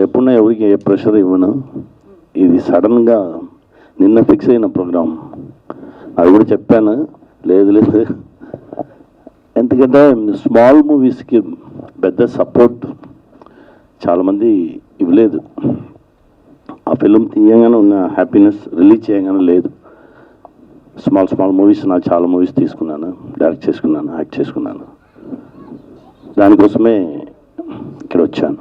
ఎప్పుడన్నా ఎవరికి ఏ ప్రెషర్ ఇవ్వను. ఇది సడన్గా నిన్న ఫిక్స్ అయిన ప్రోగ్రామ్. అది కూడా చెప్పాను, లేదు ఎందుకంటే స్మాల్ మూవీస్కి పెద్ద సపోర్ట్ చాలామంది ఇవ్వలేదు. ఆ ఫిలిం తీయగానే ఉన్న హ్యాపీనెస్ రిలీజ్ చేయగానే లేదు. స్మాల్ మూవీస్ నాకు చాలా మూవీస్ తీసుకున్నాను, డైరెక్ట్ చేసుకున్నాను, యాక్ట్ చేసుకున్నాను. దానికోసమే ఇక్కడ వచ్చాను.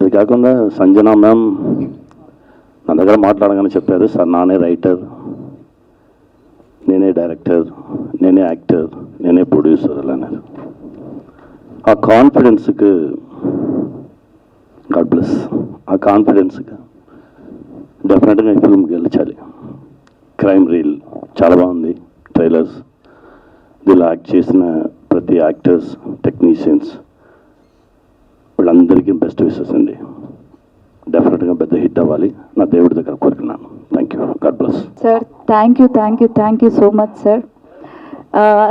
ఇది కాకుండా సంజన మ్యామ్ నా దగ్గర మాట్లాడగానే చెప్పారు, సార్ నానే రైటర్, నేనే డైరెక్టర్, నేనే యాక్టర్, నేనే ప్రొడ్యూసర్ అలా అన్నారు. ఆ కాన్ఫిడెన్స్కి గాడ్ బ్లెస్. ఆ కాన్ఫిడెన్స్గా డెఫినెట్గా ఈ ఫిల్మ్ గెలిచాలి. క్రైమ్ రీల్ చాలా బాగుంది. ట్రైలర్స్, దీనిలో యాక్ట్ చేసిన ప్రతి యాక్టర్స్, టెక్నీషియన్స్ వీళ్ళందరికీ బెస్ట్ విషెస్ అండి. డెఫినెట్గా పెద్ద హిట్ అవ్వాలి, నా దేవుడి దగ్గర కోరుకున్నాను. Thank you, God bless. Sir thank you so much sir.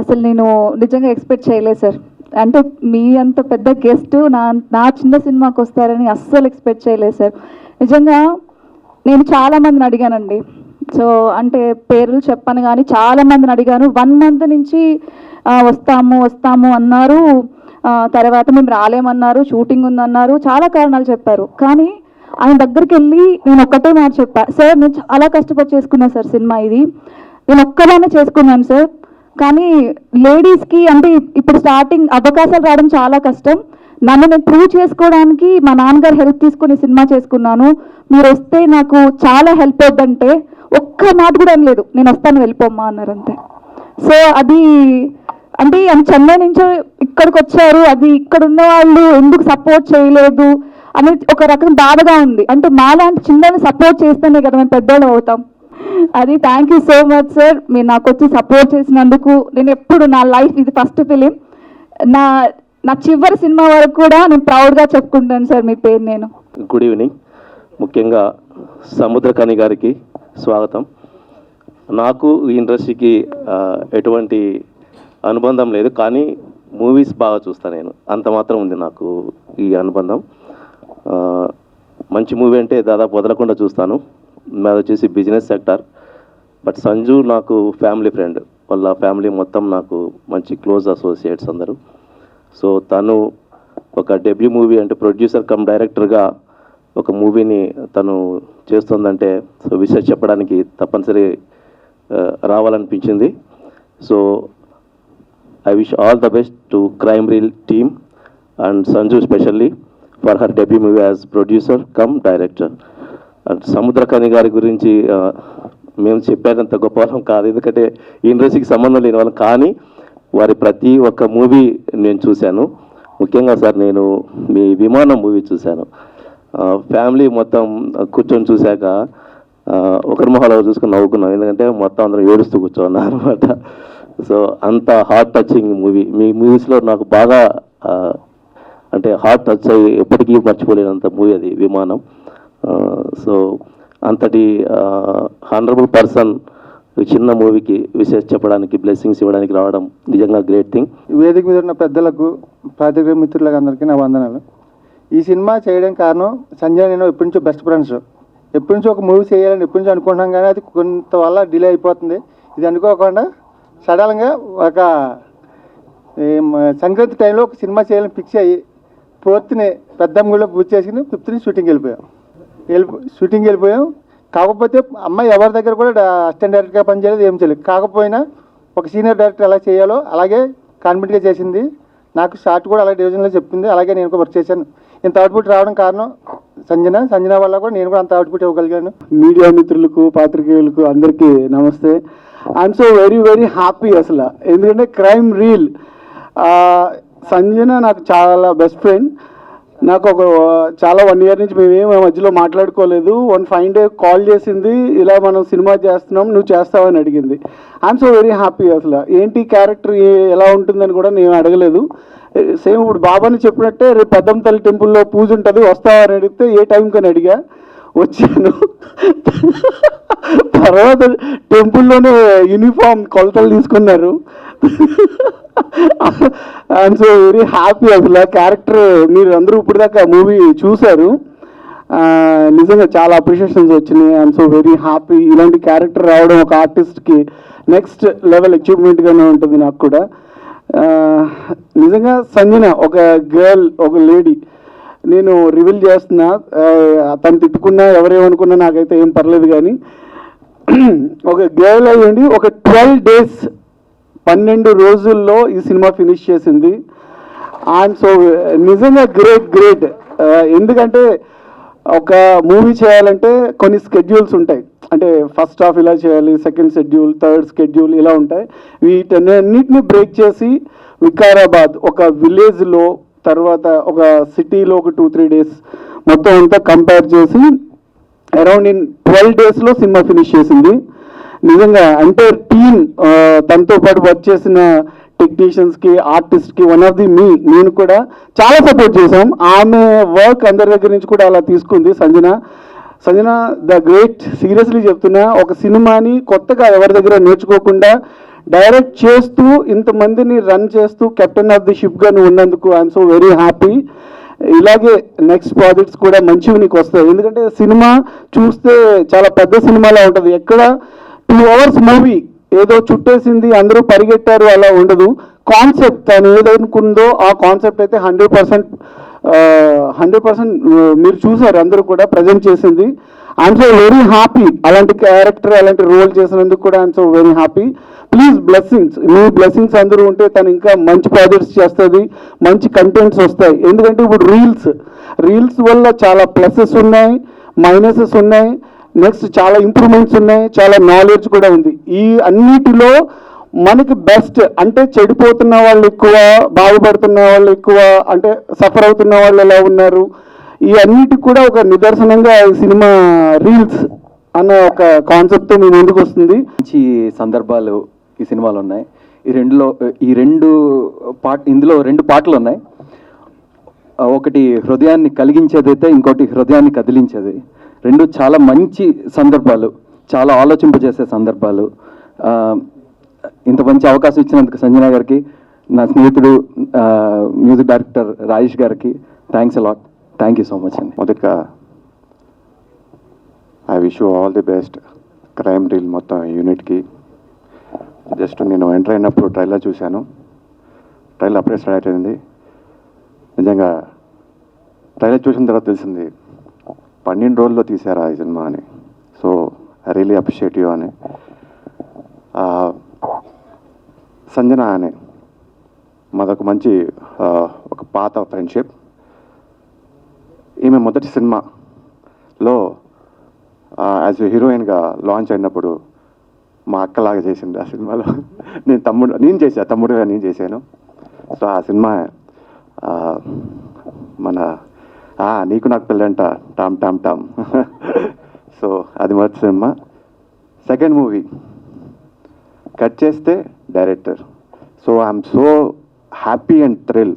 అసలు నేను నిజంగా ఎక్స్పెక్ట్ చేయలేదు సార్. అంటే మీ అంత పెద్ద గెస్ట్ నా చిన్న సినిమాకి వస్తారని అస్సలు ఎక్స్పెక్ట్ చేయలేదు సార్. నిజంగా నేను చాలామందిని అడిగానండి. సో అంటే పేర్లు చెప్పను కానీ చాలామందిని అడిగాను. 1 month నుంచి వస్తాము అన్నారు. తర్వాత మేము రాలేమన్నారు, షూటింగ్ ఉందన్నారు, చాలా కారణాలు చెప్పారు. కానీ ఆయన దగ్గరికి వెళ్ళి నేను ఒక్కటే మాట చెప్పా, సార్ నేను చాలా కష్టపడి చేసుకున్నాను సార్ సినిమా, ఇది నేను ఒక్కదానే చేసుకున్నాను సార్. కానీ లేడీస్కి అంటే ఇప్పుడు స్టార్టింగ్ అవకాశాలు రావడం చాలా కష్టం. నన్ను నేను ప్రూవ్ చేసుకోవడానికి మా నాన్నగారు హెల్ప్ తీసుకుని సినిమా చేసుకున్నాను. మీరు వస్తే నాకు చాలా హెల్ప్ అవుద్దంటే ఒక్క మాట కూడా అనలేదు, నేను వస్తాను వెళ్ళిపోమ్మా అన్నారు అంతే. సో అది అంటే చెన్నై నుంచి ఇక్కడికి వచ్చారు, అది ఇక్కడ ఉన్న వాళ్ళు ఎందుకు సపోర్ట్ చేయలేదు అనేది ఒక రకం బాధగా ఉంది. అంటే మాలాంటి చిన్నని సపోర్ట్ చేస్తేనే కదా మేము పెద్దోళ్ళు అవుతాం. అది thank you so much sir, మీరు నాకు వచ్చి సపోర్ట్ చేసినందుకు. నేను ఎప్పుడు నా లైఫ్ ఇది ఫస్ట్ ఫిలిం, నా చివరి సినిమా వరకు కూడా నేను ప్రౌడ్గా చెప్పుకుంటాను సార్ మీ పేరు. నేను గుడ్ ఈవినింగ్. ముఖ్యంగా సముద్రకని గారికి స్వాగతం. నాకు ఈ ఇండస్ట్రీకి ఎటువంటి అనుబంధం లేదు, కానీ మూవీస్ బాగా చూస్తాను నేను, అంత మాత్రం ఉంది నాకు ఈ అనుబంధం. మంచి మూవీ అంటే దాదాపు వదలకుండా చూస్తాను. నాది వచ్చేసి బిజినెస్ సెక్టర్, బట్ సంజు నాకు ఫ్యామిలీ ఫ్రెండ్, వాళ్ళ ఫ్యామిలీ మొత్తం నాకు మంచి క్లోజ్ అసోసియేట్స్ అందరూ. సో తను ఒక డెబ్యూ మూవీ అంటే ప్రొడ్యూసర్ కమ్ డైరెక్టర్గా ఒక మూవీని తను చేస్తుందంటే సో విషయం చెప్పడానికి తప్పనిసరి రావాలనిపించింది. So I wish all the best to Crime Reel team and Sanju specially for her debut movie as producer cum director. And Samuthirakani గారి గురించి మేము చెప్పేటంత గొప్ప వాళ్ళం కాదు, ఎందుకంటే ఈ ఇండస్ట్రీకి సంబంధం లేని వాళ్ళం. కానీ వారి ప్రతి ఒక్క మూవీ నేను చూశాను. ముఖ్యంగా సార్ నేను మీ విమానం మూవీ చూశాను. ఫ్యామిలీ మొత్తం కూర్చొని చూశాక ఒకరి మొహాలు చూసుకొని నవ్వుకున్నాం, ఎందుకంటే మొత్తం అందరం ఏడుస్తూ కూర్చోన్నాం అనమాట. సో అంత హార్ట్ టచింగ్ మూవీ. మీ మూవీస్లో నాకు బాగా అంటే హార్ట్ టచ్ అయ్యి ఎప్పటికీ మర్చిపోలేనంత మూవీ అది విమానం. సో అంతటి హానరబుల్ పర్సన్ చిన్న మూవీకి విశేష చెప్పడానికి, బ్లెస్సింగ్స్ ఇవ్వడానికి రావడం నిజంగా గ్రేట్ థింగ్. వేదిక మీద ఉన్న పెద్దలకు, పాత్రికేయ మిత్రులకు అందరికీ నా వందనాలు. ఈ సినిమా చేయడం కారణం సంజయ్ నేను ఎప్పటి నుంచో బెస్ట్ ఫ్రెండ్స్. ఎప్పటి నుంచో ఒక మూవీ చేయాలని ఎప్పటి నుంచో అనుకుంటున్నాం, కానీ అది కొంత వల్ల డిలే అయిపోతుంది. ఇది అనుకోకుండా సడన్గా ఒక సంక్రాంతి టైంలో ఒక సినిమా చేయాలని ఫిక్స్ అయ్యి 4th పెద్దమ్మగుడిలో పూజ చేసుకుని 5th షూటింగ్కి వెళ్ళిపోయాం. కాకపోతే అమ్మాయి ఎవరి దగ్గర కూడా అసిస్టెంట్ డైరెక్టర్గా పనిచేయలేదు, ఏం చేయలేదు. కాకపోయినా ఒక సీనియర్ డైరెక్టర్ ఎలా చేయాలో అలాగే కాన్ఫిడెంట్గా చేసింది. నాకు షార్ట్ కూడా అలాగే డివిజన్లో చెప్పింది, అలాగే నేను కూడా వర్క్ చేశాను. ఇంత అవుట్పుట్ రావడం కారణం సంజన వల్ల కూడా నేను కూడా అంత అవుట్పుట్ ఇవ్వగలిగాను. మీడియా మిత్రులకు, పాత్రికేయులకు అందరికీ నమస్తే. ఐఎమ్ సో వెరీ హ్యాపీ అసలు, ఎందుకంటే క్రైమ్ రీల్ సంజన నాకు చాలా బెస్ట్ ఫ్రెండ్. నాకు ఒక చాలా 1 year నుంచి మేమేం మధ్యలో మాట్లాడుకోలేదు. వన్ ఫైన్ డే కాల్ చేసింది, ఇలా మనం సినిమా చేస్తున్నాం, నువ్వు చేస్తావని అడిగింది. I'm so very happy. అసలు ఏంటి క్యారెక్టర్ ఎలా ఉంటుందని కూడా నేను అడగలేదు. సేమ్ ఇప్పుడు బాబాని చెప్పినట్టే రేపు పెద్దమ్మ తల్లి టెంపుల్లో పూజ ఉంటుంది వస్తావని అడిగితే ఏ టైంకి అని అడిగా. వచ్చాను. తర్వాత టెంపుల్లోనే యూనిఫామ్ కొలతలు తీసుకున్నారు. I'm so very happy. అసలు క్యారెక్టర్ మీరు అందరూ ఇప్పుడు దాకా మూవీ చూశారు, నిజంగా చాలా అప్రిషియేషన్స్ వచ్చినాయి. I'm so very happy. ఇలాంటి క్యారెక్టర్ రావడం ఒక ఆర్టిస్ట్కి నెక్స్ట్ లెవెల్ అచీవ్మెంట్గానే ఉంటుంది నాకు కూడా. నిజంగా సంజన ఒక గర్ల్, ఒక లేడీ, నేను రివీల్ చేస్తున్నా, తను తిట్టుకున్నా ఎవరేమనుకున్నా నాకైతే ఏం పర్లేదు, కానీ ఒక గర్ల్ అయ్యండి ఒక 12 days 12 రోజుల్లో ఈ సినిమా ఫినిష్ చేసింది. అండ్ సో నిజంగా గ్రేట్. ఎందుకంటే ఒక మూవీ చేయాలంటే కొన్ని స్కెడ్యూల్స్ ఉంటాయి, అంటే ఫస్ట్ హాఫ్ ఇలా చేయాలి, సెకండ్ షెడ్యూల్, థర్డ్ షెడ్యూల్ ఇలా ఉంటాయి. వీటన్నిటిని బ్రేక్ చేసి వికారాబాద్ ఒక విలేజ్లో, తర్వాత ఒక సిటీలో ఒక 2-3 days మొత్తం అంతా కంపేర్ చేసి అరౌండ్ ఇన్ 12 daysలో సినిమా ఫినిష్ చేసింది. నిజంగా అంటే టీమ్, తనతో పాటు వర్క్ చేసిన టెక్నీషియన్స్కి, ఆర్టిస్ట్కి, వన్ ఆఫ్ ది నేను కూడా చాలా సపోర్ట్ చేశాం. ఆమె వర్క్ అందరి దగ్గర నుంచి కూడా అలా తీసుకుంది సంజన ద గ్రేట్. సీరియస్లీ చెప్తున్నా, ఒక సినిమాని కొత్తగా ఎవరి దగ్గర నేర్చుకోకుండా డైరెక్ట్ చేస్తూ ఇంతమందిని రన్ చేస్తూ కెప్టెన్ ఆఫ్ ది షిప్గా నువ్వు ఉన్నందుకు ఐఎమ్ సో వెరీ హ్యాపీ. ఇలాగే నెక్స్ట్ ప్రాజెక్ట్స్ కూడా మంచివి నీకు వస్తాయి. ఎందుకంటే సినిమా చూస్తే చాలా పెద్ద సినిమాలా ఉంటుంది. ఎక్కడ 2 hours మూవీ ఏదో చుట్టేసింది అందరూ పరిగెట్టారు అలా ఉండదు. కాన్సెప్ట్ తను ఏదనుకుందో ఆ కాన్సెప్ట్ అయితే 100% మీరు చూసారు, అందరూ కూడా ప్రజెంట్ చేసింది. I'm so very happy. అలాంటి క్యారెక్టర్, అలాంటి రోల్ చేసినందుకు కూడా I'm so very happy. Please blessings, me blessings అందరూ ఉంటే తను ఇంకా మంచి ప్రాజెక్ట్స్ చేస్తుంది, మంచి కంటెంట్స్ వస్తాయి. ఎందుకంటే ఇప్పుడు రీల్స్ వల్ల చాలా ప్లసెస్ ఉన్నాయి, మైనసెస్ ఉన్నాయి, నెక్స్ట్ చాలా ఇంప్రూవ్మెంట్స్ ఉన్నాయి, చాలా నాలెడ్జ్ కూడా ఉంది. ఈ అన్నిటిలో మనకి బెస్ట్ అంటే చెడిపోతున్న వాళ్ళు ఎక్కువ, బాగుపడుతున్న వాళ్ళు ఎక్కువ, అంటే సఫర్ అవుతున్న వాళ్ళు ఎలా ఉన్నారు, ఈ అన్నిటికి కూడా ఒక నిదర్శనంగా ఈ సినిమా రీల్స్ అన్న ఒక కాన్సెప్ట్తో మీ ముందుకు వస్తుంది. మంచి సందర్భాలు ఈ సినిమాలో ఉన్నాయి. ఇందులో 2 పాటలు ఉన్నాయి. ఒకటి హృదయాన్ని కలిగించేదైతే, ఇంకోటి హృదయాన్ని కదిలించేది. 2 చాలా మంచి సందర్భాలు, చాలా ఆలోచింపజేసే సందర్భాలు. ఇంత మంచి అవకాశం ఇచ్చినందుకు సంజన గారికి, నా స్నేహితుడు మ్యూజిక్ డైరెక్టర్ రాజేష్ గారికి thanks a lot. Thank you so much అండి. మొదటగా I wish you all the best crime reel మొత్తం యూనిట్కి. జస్ట్ నేను ఎంటర్ అయినప్పుడు ట్రైలర్ చూశాను, ట్రైలర్ అప్పుడే స్టార్ట్ అయింది. నిజంగా ట్రైలర్ చూసిన తర్వాత తెలిసింది 12 రోజుల్లో తీశారా ఈ సినిమా అని. So I really appreciate you అని. సంజన అని మాదొక మంచి ఒక పాత ఫ్రెండ్షిప్. ఈమె మొదటి సినిమాలో యాజ్ హీరోయిన్గా లాంచ్ అయినప్పుడు మా అక్కలాగా చేసింది ఆ సినిమాలో. తమ్ముడుగా నేను చేశాను. సో ఆ సినిమా మన నీకు నాకు పెళ్ళంట టామ్ టామ్ టామ్. సో అది మొదటి సినిమా. సెకండ్ మూవీ కట్ చేస్తే director. So I'm so happy and thrill.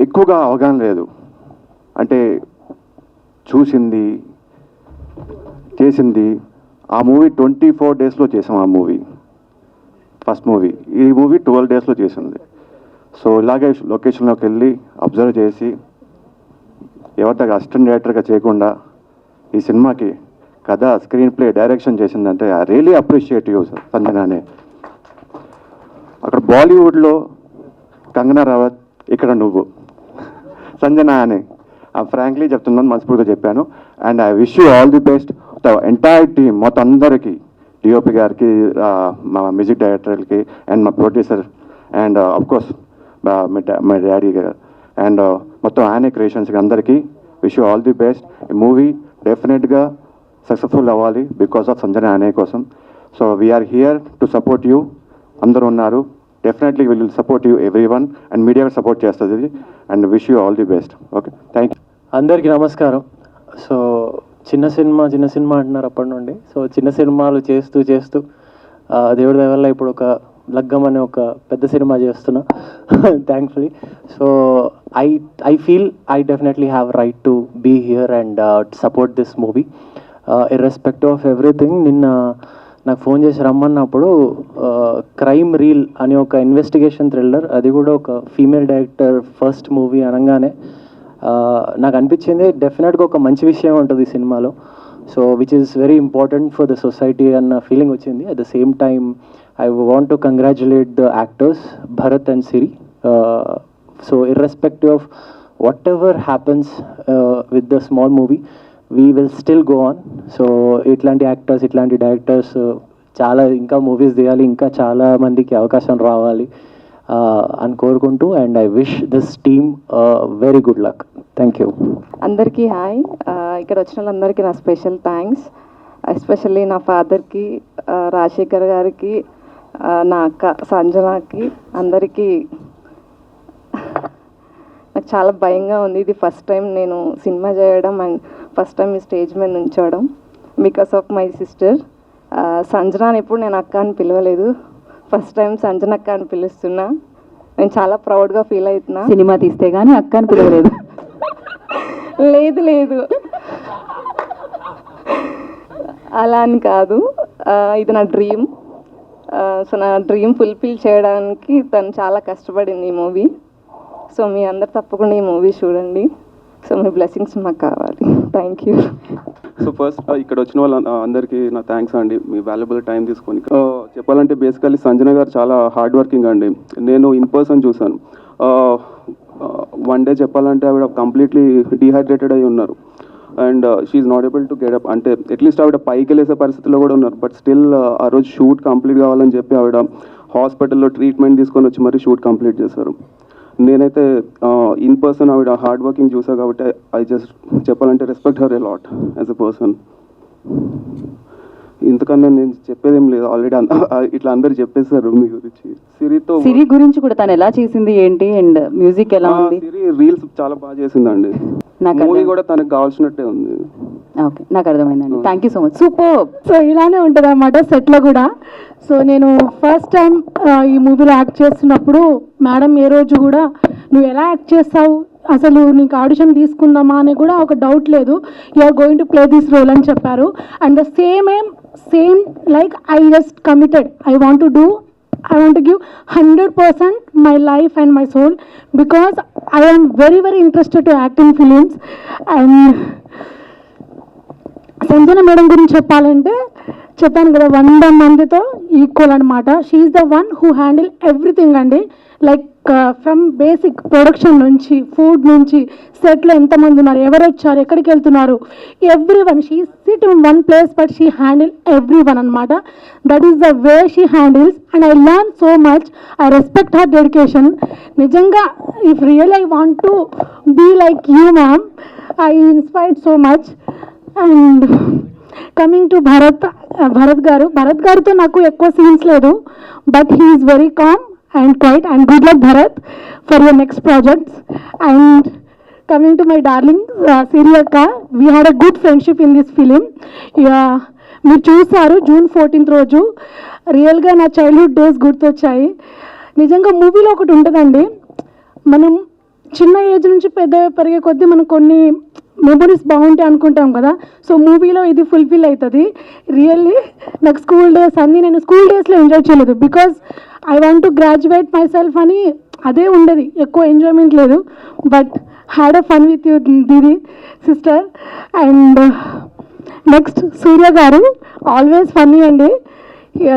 ఎక్కువగా అవగాహన లేదు, అంటే చూసింది చేసింది. ఆ మూవీ 24 daysలో చేసాం. ఆ మూవీ ఫస్ట్ మూవీ, ఈ మూవీ 12 daysలో చేసింది. సో ఇలాగే లొకేషన్లోకి వెళ్ళి అబ్జర్వ్ చేసి ఎవరితో అసిస్టెంట్ డైరెక్టర్గా చేయకుండా ఈ సినిమాకి కథ, స్క్రీన్ ప్లే, డైరెక్షన్ చేసిందంటే ఐ రియలీ అప్రిషియేట్ యూ సంజనానే. అక్కడ బాలీవుడ్లో కంగనా రనౌత్, ఇక్కడ నువ్వు సంజన అని ఫ్రాంక్లీ చెప్తున్నాను, మనస్ఫూర్తిగా చెప్పాను. And I wish you all the best the entire team మొత్తం అందరికీ, డిఓపి గారికి, మా మ్యూజిక్ డైరెక్టర్కి, అండ్ మా ప్రొడ్యూసర్, అండ్ అఫ్కోర్స్ మా డాడీ గారు, అండ్ మొత్తం ఆనే క్రియేషన్స్కి అందరికీ wish you all the best. ఈ మూవీ డెఫినెట్గా సక్సెస్ఫుల్ అవ్వాలి బికాస్ ఆఫ్ సంజన ఆనే కోసం. So we're here to support you. అందరూ ఉన్నారు, definitely will support you everyone, and media support చేస్తుంది. And wish you all the best. Okay, thank you. అందరికీ నమస్కారం. So చిన్న సినిమా అంటున్నారు అప్పటి నుండి. సో చిన్న సినిమాలు చేస్తూ దేవుడి దయ వల్ల ఇప్పుడు ఒక లగ్గం అనే ఒక పెద్ద సినిమా చేస్తున్నా thankfully. So I feel I definitely have right to be here and support this movie irrespective of everything. నిన్న నాకు ఫోన్ చేసి రమ్మన్నప్పుడు క్రైమ్ రీల్ అని ఒక ఇన్వెస్టిగేషన్ థ్రిల్లర్, అది కూడా ఒక ఫీమేల్ డైరెక్టర్ ఫస్ట్ మూవీ అనగానే నాకు అనిపించింది డెఫినెట్గా ఒక మంచి విషయం ఉంటుంది ఈ సినిమాలో. So which is very important for the society అన్న ఫీలింగ్ వచ్చింది. At the same time I want to congratulate the actors Bharat and Siri. So irrespective of what ever happens with the small movie, we will still go on. So ఇట్లాంటి actors, ఇట్లాంటి directors చాలా ఇంకా movies తీయాలి, ఇంకా చాలా మందికి అవకాశం రావాలి అని కోరుకుంటూ, and I wish this team very good luck. Thank you. అందరికీ హాయ్. ఇక్కడ వచ్చిన వాళ్ళందరికీ నా స్పెషల్ థ్యాంక్స్. ఎస్పెషల్లీ నా ఫాదర్కి, రాజశేఖర్ గారికి, నా అక్క సంజనాకి, అందరికీ నాకు చాలా భయంగా ఉంది. ఇది ఫస్ట్ టైం నేను సినిమా చేయడం అండ్ ఫస్ట్ టైం ఈ స్టేజ్ మీద నుంచోవడం బికాస్ ఆఫ్ మై సిస్టర్ సంజనాని. ఎప్పుడు నేను అక్క అని పిలవలేదు, ఫస్ట్ టైం సంజన అక్క అని పిలుస్తున్నా. నేను చాలా ప్రౌడ్గా ఫీల్ అవుతున్నా. సినిమా తీస్తే కానీ అక్క అని పిలవలేదు. లేదు లేదు అలా అని కాదు, ఇది నా డ్రీమ్. సో నా డ్రీమ్ ఫుల్ఫిల్ చేయడానికి తను చాలా కష్టపడింది ఈ మూవీ. సో మీ అందరు తప్పకుండా ఈ మూవీ చూడండి. సో మీ బ్లెస్సింగ్స్ మాకు కావాలి. Thank you. సో ఫస్ట్ ఇక్కడ వచ్చిన వాళ్ళ అందరికీ నా థ్యాంక్స్ అండి, మీ వాల్యుబుల్ టైం తీసుకొని. చెప్పాలంటే బేసికల్లీ సంజన గారు చాలా హార్డ్ వర్కింగ్ అండి. నేను ఇన్ పర్సన్ చూశాను. వన్ డే చెప్పాలంటే ఆవిడ కంప్లీట్లీ డీహైడ్రేటెడ్ అయి ఉన్నారు. And she not able to get up. అంటే అట్లీస్ట్ ఆవిడ పైకి వెళ్ళేసే పరిస్థితిలో కూడా ఉన్నారు. బట్ స్టిల్ ఆ రోజు షూట్ కంప్లీట్ కావాలని చెప్పి ఆవిడ హాస్పిటల్లో ట్రీట్మెంట్ తీసుకొని వచ్చి మరీ షూట్ కంప్లీట్ చేశారు. నేనైతే ఇన్ పర్సన్ ఆవిడ హార్డ్ వర్కింగ్ చూసా కాబట్టి ఐ జస్ట్ చెప్పాలంటే respect her a lot as a person. ఇంతకన్నా నేను చెప్పేదేం లేదు, ఆల్రెడీ ఇట్లా అందరు చెప్పేశారు మీ గురించి. సిరి గురించి కూడా తను ఎలా చేసింది ఏంటి అండ్ మ్యూజిక్ ఎలా ఉంది? సిరి రీల్స్ చాలా బాగా చేసిందండి. మూవీ కూడా తనకు కావాల్సినట్టే ఉంది. ఓకే, నాకు అర్థమైందండి. Thank you so much. Super. So ఇలానే ఉంటుంది అన్నమాట సెట్లో కూడా. సో నేను ఫస్ట్ టైం ఈ మూవీలో యాక్ట్ చేస్తున్నప్పుడు మేడం ఏ రోజు కూడా నువ్వు ఎలా యాక్ట్ చేస్తావు, అసలు నీకు ఆడిషన్ తీసుకుందామా అని కూడా ఒక డౌట్ లేదు, you are going to play this role అని చెప్పారు. And the same like I just committed, I want to give 100% my life and my soul because I am very very interested to act in films. And Sanjana madam గురించి చెప్పాలంటే చెప్పాను కదా 100 మందితో equal అనమాట. She's the one who handle everything అండి. Like from basic production నుంచి, food నుంచి, సెట్లో ఎంతమంది ఉన్నారు, ఎవరు వచ్చారు, ఎక్కడికి వెళ్తున్నారు, everyone. She sit in one place but she handle everyone అనమాట. That is the way she handles and I learn so much. I respect her dedication. నిజంగా if real I want to be like you ma'am, I inspired so much. And coming to Bharat గారితో నాకు ఎక్కువ scenes లేదు, but he is very calm and quiet, and good luck Bharat for your next projects. And coming to my darling Siri akka, we had a good friendship in this film. మీరు చూసారు June 14th రోజు రియల్గా నా childhood days గుర్తొచ్చాయి. నిజంగా మూవీలో ఒకటి ఉంటుందండి, మనం చిన్న ఏజ్ నుంచి పెద్ద పెరిగే కొద్దీ మనం కొన్ని మెమరీస్ బాగుంటాయి అనుకుంటాం కదా. సో మూవీలో ఇది ఫుల్ఫిల్ అవుతుంది. రియల్లీ నాకు స్కూల్ డేస్ అన్నీ నేను స్కూల్ డేస్లో ఎంజాయ్ చేయలేదు because I want to graduate myself అని అదే ఉండేది, ఎక్కువ ఎంజాయ్మెంట్ లేదు. But had a fun with you దీది సిస్టర్. అండ్ నెక్స్ట్ సూర్య గారు ఆల్వేస్ ఫన్నీ అండి.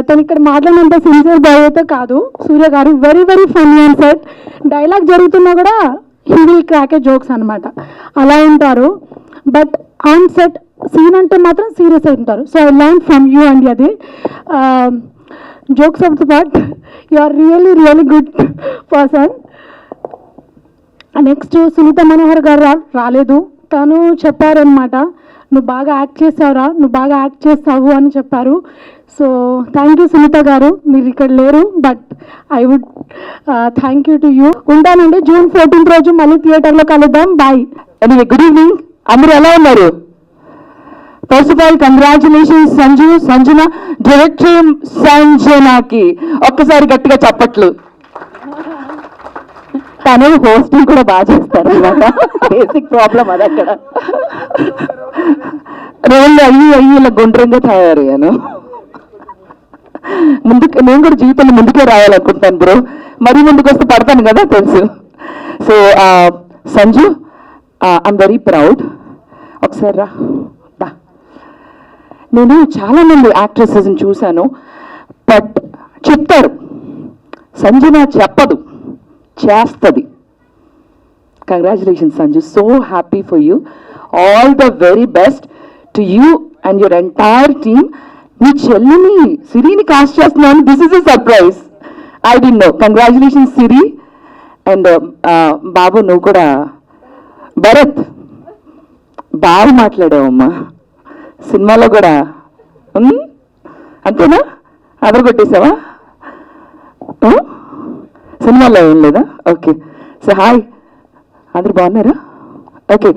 తను ఇక్కడ మాట్లాడినంత సిన్సియర్ బాయ్ అయితే కాదు. సూర్య గారు very very funny and set. Dialogue జరుగుతున్నా కూడా he will crack A jokes అనమాట, అలా ఉంటారు. బట్ ఆన్ సెట్ సీన్ అంటే మాత్రం సీరియస్ అయి ఉంటారు. So I learn from you అండి. అది jokes of the part, you are really really good person. Next Sunitha Manohar garu రాలేదు, తను చెప్పారనమాట నువ్వు బాగా యాక్ట్ చేసావురా, నువ్వు బాగా యాక్ట్ చేస్తావు అని చెప్పారు. సో థ్యాంక్ యూ సునీత గారు, మీరు ఇక్కడ లేరు but I would thank you to you. ఉంటానండి. June 14th రోజు మళ్ళీ థియేటర్లో కలుద్దాం. బాయ్. Good evening. అందరూ ఎలా ఉన్నారు? First of all congratulations Sanjana, director సంజనాకి ఒక్కసారి గట్టిగా చప్పట్లు. తను హోస్టింగ్ కూడా బాగా చేస్తారు అనమాట, బేసిక్ ప్రాబ్లం అది అక్కడ. రోజు అయ్యి ఇలా గుండ్రంగా తయారయ్యాను. ముందుకు నేను కూడా జీవితంలో ముందుకే రావాలనుకుంటాను బ్రో, మరీ ముందుకు వస్తే పడతాను కదా తెలుసు. So Sanju, I'm very proud. ఒకసారి రా. నేను చాలామంది యాక్ట్రెసెస్ని చూశాను, బట్ చెప్తారు, సంజన చెప్పదు, చేస్తుంది. Congratulations Sanju, so happy for you. All the very best to you and your entire team. మీ చెల్లిని సిరిని కాస్ట్ చేస్తున్నాను, this is a surprise, I didn't know. Congratulations Siri. And బాబు నువ్వు కూడా, భరత్ బాగా మాట్లాడావమ్మా సినిమాలో కూడా, అంతేనా? అదరగొట్టేసావా? సినిమాలో ఏం లేదా? ఓకే. సో హాయ్, అందరు బాగున్నారా? Okay,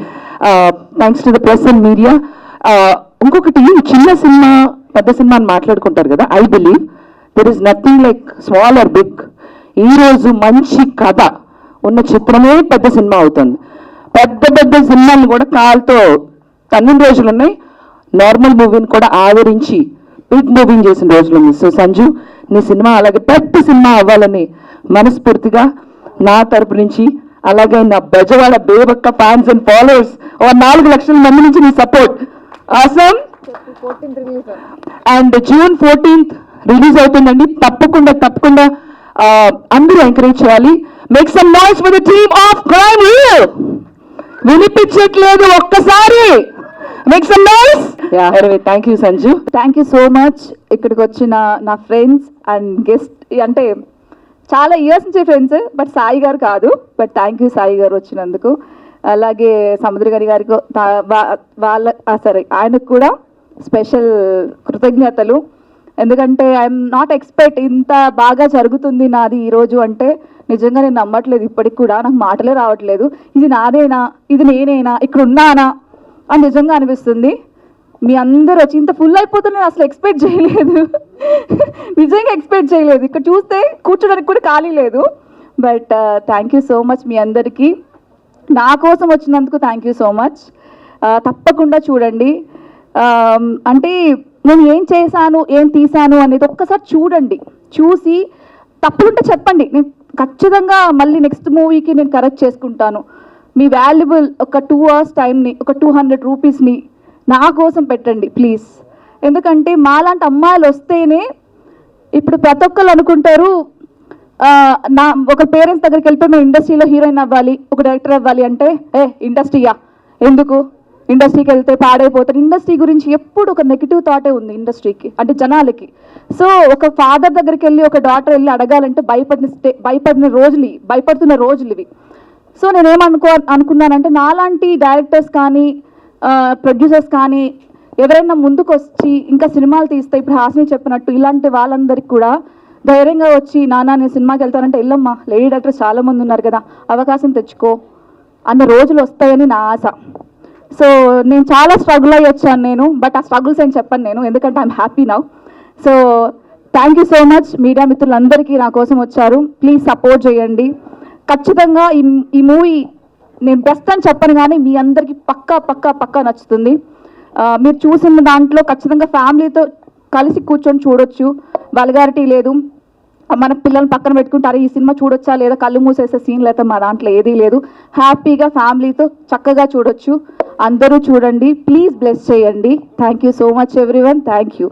thanks to the press and media. ఇంకొకటి, చిన్న సినిమా పెద్ద సినిమా అని మాట్లాడుకుంటారు కదా, I believe there is nothing like small or big. ఈరోజు మంచి కథ ఉన్న చిత్రమే పెద్ద సినిమా అవుతుంది. పెద్ద పెద్ద సినిమాలు కూడా కాలుతో తన్నిన రోజులు ఉన్నాయి, నార్మల్ మూవీని కూడా ఆదరించి బిగ్ మూవీని చేసిన రోజులు ఉంది. సో సంజు, నీ సినిమా అలాగే పెద్ద సినిమా అవ్వాలని మనస్ఫూర్తిగా నా తరపు నుంచి, అలాగే నా బెజవాడ బేబక్క ఫ్యాన్స్ అండ్ ఫాలోవర్స్ 4 లక్షల మంది నుంచి నీ support awesome. And June 14th release అవుతుందండి. తప్పకుండా తప్పకుండా అందరూ ఎంకరేజ్ చేయాలి. Make some noise for the team of crime reel. వినిపించట్లేదు, ఒక్కసారి make some noise. Thank you Sanju. Thank you so much. ఇక్కడికి వచ్చిన నా ఫ్రెండ్స్ అండ్ గెస్ట్, అంటే చాలా ఇయర్స్ నుంచి ఫ్రెండ్స్, బట్ సాయి గారు కాదు, బట్ థ్యాంక్ యూ సాయి గారు వచ్చినందుకు. అలాగే సముద్ర గారికి సరే ఆయనకు కూడా స్పెషల్ కృతజ్ఞతలు. ఎందుకంటే ఐఎమ్ నాట్ ఎక్స్పెక్ట్ ఇంత బాగా జరుగుతుంది నాది ఈరోజు అంటే. నిజంగా నేను నమ్మట్లేదు ఇప్పటికి కూడా, నాకు మాటలే రావట్లేదు. ఇది నాదేనా, ఇది నేనేనా, ఇక్కడ ఉన్నానా అని నిజంగా అనిపిస్తుంది. మీ అందరూ వచ్చి ఇంత ఫుల్ అయిపోతుంది నేను అసలు ఎక్స్పెక్ట్ చేయలేదు, నిజంగా ఎక్స్పెక్ట్ చేయలేదు. ఇక్కడ చూస్తే కూర్చోడానికి కూడా ఖాళీ లేదు. But thank you so much మీ అందరికీ, నా కోసం వచ్చినందుకు థ్యాంక్ యూ సో మచ్. తప్పకుండా చూడండి. అంటే నేను ఏం చేశాను, ఏం తీశాను అనేది ఒక్కసారి చూడండి. చూసి తప్పులుంటే చెప్పండి, నేను ఖచ్చితంగా మళ్ళీ నెక్స్ట్ మూవీకి నేను కరెక్ట్ చేసుకుంటాను. మీ వాల్యుబుల్ ఒక 2 hours టైంని, ఒక 200 రూపీస్ని నా కోసం పెట్టండి ప్లీజ్. ఎందుకంటే మాలాంటి అమ్మాయిలు వస్తేనే, ఇప్పుడు ప్రతి ఒక్కరు అనుకుంటారు నా ఒక పేరెంట్స్ దగ్గరికి వెళ్ళిపోయి మేము ఇండస్ట్రీలో హీరోయిన్ అవ్వాలి, ఒక డైరెక్టర్ అవ్వాలి అంటే, ఇండస్ట్రీయా ఎందుకు, ఇండస్ట్రీకి వెళ్తే పాడైపోతారు. ఇండస్ట్రీ గురించి ఎప్పుడు ఒక నెగిటివ్ థాటే ఉంది ఇండస్ట్రీకి, అంటే జనాలకి. సో ఒక ఫాదర్ దగ్గరికి వెళ్ళి ఒక డాటర్ వెళ్ళి అడగాలంటే భయపడుతున్న రోజులు ఇవి. సో అనుకున్నానంటే నాలాంటి డైరెక్టర్స్ కానీ ప్రొడ్యూసర్స్ కానీ ఎవరైనా ముందుకు వచ్చి ఇంకా సినిమాలు తీస్తే, ఇప్పుడు హాసిని చెప్పినట్టు ఇలాంటి వాళ్ళందరికీ కూడా ధైర్యంగా వచ్చి నాన్న నేను సినిమాకి వెళ్తానంటే, వెళ్ళమ్మా లేడీ డైరెక్టర్స్ చాలామంది ఉన్నారు కదా, అవకాశం తెచ్చుకో అన్న రోజులు వస్తాయని నా ఆశ. సో నేను చాలా స్ట్రగుల్ అయ్యి వచ్చాను నేను, బట్ ఆ స్ట్రగుల్స్ ఏం చెప్పను నేను, ఎందుకంటే I'm happy now. So thank you so much media మిత్రులందరికీ నా కోసం వచ్చారు. ప్లీజ్ సపోర్ట్ చేయండి. ఖచ్చితంగా ఈ మూవీ నేను బెస్ట్ అని చెప్పను కానీ మీ అందరికీ పక్కా నచ్చుతుంది. మీరు చూసిన దాంట్లో ఖచ్చితంగా ఫ్యామిలీతో కలిసి కూర్చొని చూడొచ్చు, వల్గారిటీ లేదు. మన పిల్లల్ని పక్కన పెట్టుకుంటారు ఈ సినిమా చూడొచ్చా లేదా కళ్ళు మూసేసే సీన్ లేదా మా దాంట్లో ఏదీ లేదు. హ్యాపీగా ఫ్యామిలీతో చక్కగా చూడొచ్చు. అందరూ చూడండి, ప్లీజ్ బ్లెస్ చేయండి. Thank you so much everyone. Thank you.